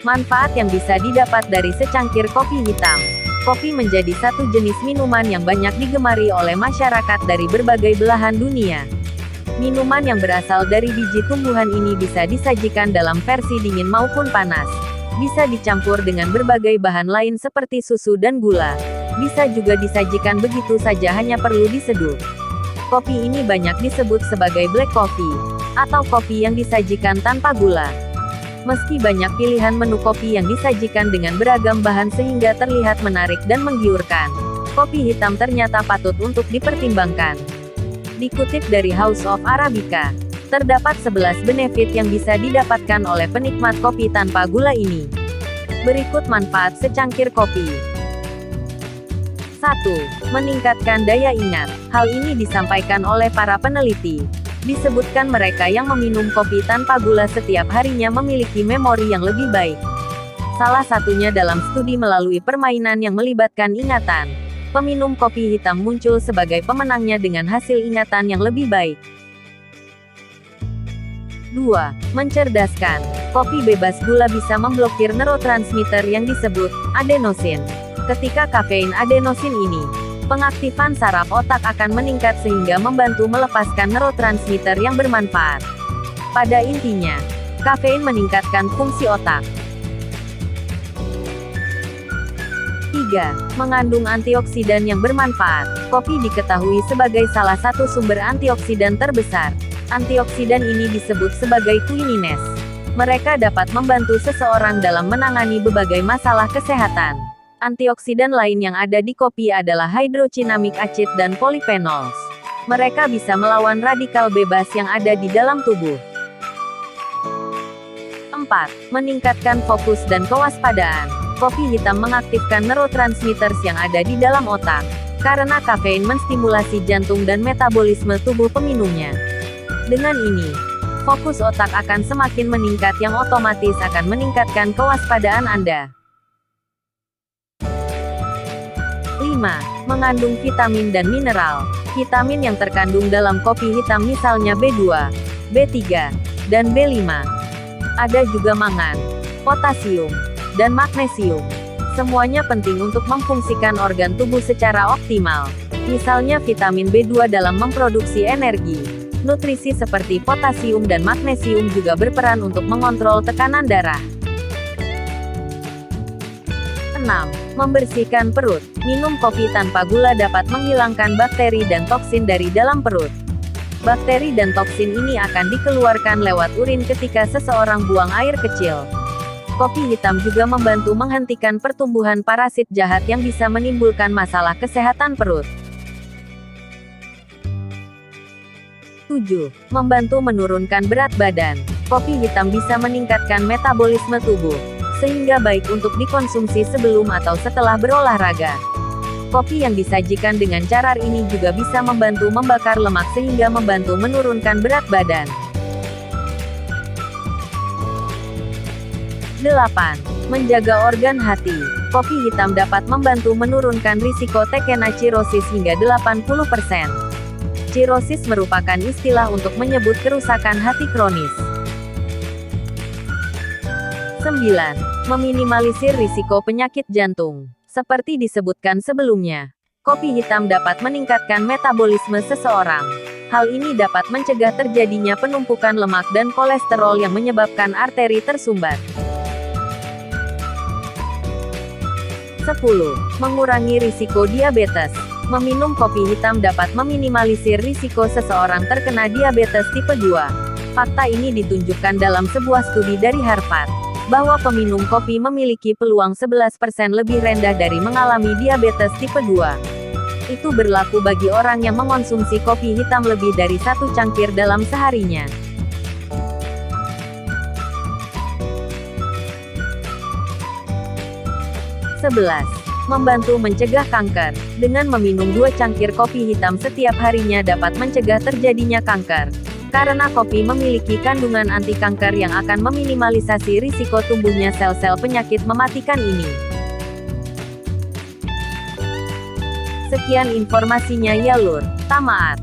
Manfaat yang bisa didapat dari secangkir kopi hitam. Kopi menjadi satu jenis minuman yang banyak digemari oleh masyarakat dari berbagai belahan dunia. Minuman yang berasal dari biji tumbuhan ini bisa disajikan dalam versi dingin maupun panas. Bisa dicampur dengan berbagai bahan lain seperti susu dan gula. Bisa juga disajikan begitu saja hanya perlu diseduh. Kopi ini banyak disebut sebagai black coffee, atau kopi yang disajikan tanpa gula. Meski banyak pilihan menu kopi yang disajikan dengan beragam bahan sehingga terlihat menarik dan menggiurkan, kopi hitam ternyata patut untuk dipertimbangkan. Dikutip dari House of Arabica, terdapat 11 benefit yang bisa didapatkan oleh penikmat kopi tanpa gula ini. Berikut manfaat secangkir kopi. 1. Meningkatkan daya ingat. Hal ini disampaikan oleh para peneliti. Disebutkan mereka yang meminum kopi tanpa gula setiap harinya memiliki memori yang lebih baik. Salah satunya dalam studi melalui permainan yang melibatkan ingatan. Peminum kopi hitam muncul sebagai pemenangnya dengan hasil ingatan yang lebih baik. 2. Mencerdaskan. Kopi bebas gula bisa memblokir neurotransmitter yang disebut adenosin. Ketika kafein adenosin ini, pengaktifan saraf otak akan meningkat sehingga membantu melepaskan neurotransmitter yang bermanfaat. Pada intinya, kafein meningkatkan fungsi otak. 3. Mengandung antioksidan yang bermanfaat. Kopi diketahui sebagai salah satu sumber antioksidan terbesar. Antioksidan ini disebut sebagai quinines. Mereka dapat membantu seseorang dalam menangani berbagai masalah kesehatan. Antioksidan lain yang ada di kopi adalah hydrocinamic acid dan polyphenols. Mereka bisa melawan radikal bebas yang ada di dalam tubuh. 4. Meningkatkan fokus dan kewaspadaan. Kopi hitam mengaktifkan neurotransmitters yang ada di dalam otak. Karena kafein menstimulasi jantung dan metabolisme tubuh peminumnya. Dengan ini, fokus otak akan semakin meningkat yang otomatis akan meningkatkan kewaspadaan Anda. 5. Mengandung vitamin dan mineral. Vitamin yang terkandung dalam kopi hitam misalnya B2, B3, dan B5. Ada juga mangan, potasium, dan magnesium. Semuanya penting untuk memfungsikan organ tubuh secara optimal. Misalnya vitamin B2 dalam memproduksi energi. Nutrisi seperti potasium dan magnesium juga berperan untuk mengontrol tekanan darah. 6. Membersihkan perut. Minum kopi tanpa gula dapat menghilangkan bakteri dan toksin dari dalam perut. Bakteri dan toksin ini akan dikeluarkan lewat urin ketika seseorang buang air kecil. Kopi hitam juga membantu menghentikan pertumbuhan parasit jahat yang bisa menimbulkan masalah kesehatan perut. 7. Membantu menurunkan berat badan. Kopi hitam bisa meningkatkan metabolisme tubuh, sehingga baik untuk dikonsumsi sebelum atau setelah berolahraga. Kopi yang disajikan dengan cara ini juga bisa membantu membakar lemak sehingga membantu menurunkan berat badan. 8. Menjaga organ hati. Kopi hitam dapat membantu menurunkan risiko tekena cirosis hingga 80%. Cirosis merupakan istilah untuk menyebut kerusakan hati kronis. 9. Meminimalisir risiko penyakit jantung. Seperti disebutkan sebelumnya, kopi hitam dapat meningkatkan metabolisme seseorang. Hal ini dapat mencegah terjadinya penumpukan lemak dan kolesterol yang menyebabkan arteri tersumbat. 10. Mengurangi risiko diabetes. Meminum kopi hitam dapat meminimalisir risiko seseorang terkena diabetes tipe 2. Fakta ini ditunjukkan dalam sebuah studi dari Harvard, bahwa peminum kopi memiliki peluang 11% lebih rendah dari mengalami diabetes tipe 2. Itu berlaku bagi orang yang mengonsumsi kopi hitam lebih dari 1 cangkir dalam seharinya. 11. Membantu mencegah kanker. Dengan meminum 2 cangkir kopi hitam setiap harinya dapat mencegah terjadinya kanker. Karena kopi memiliki kandungan anti kanker yang akan meminimalisasi risiko tumbuhnya sel-sel penyakit mematikan ini. Sekian informasinya ya lur, tamaat.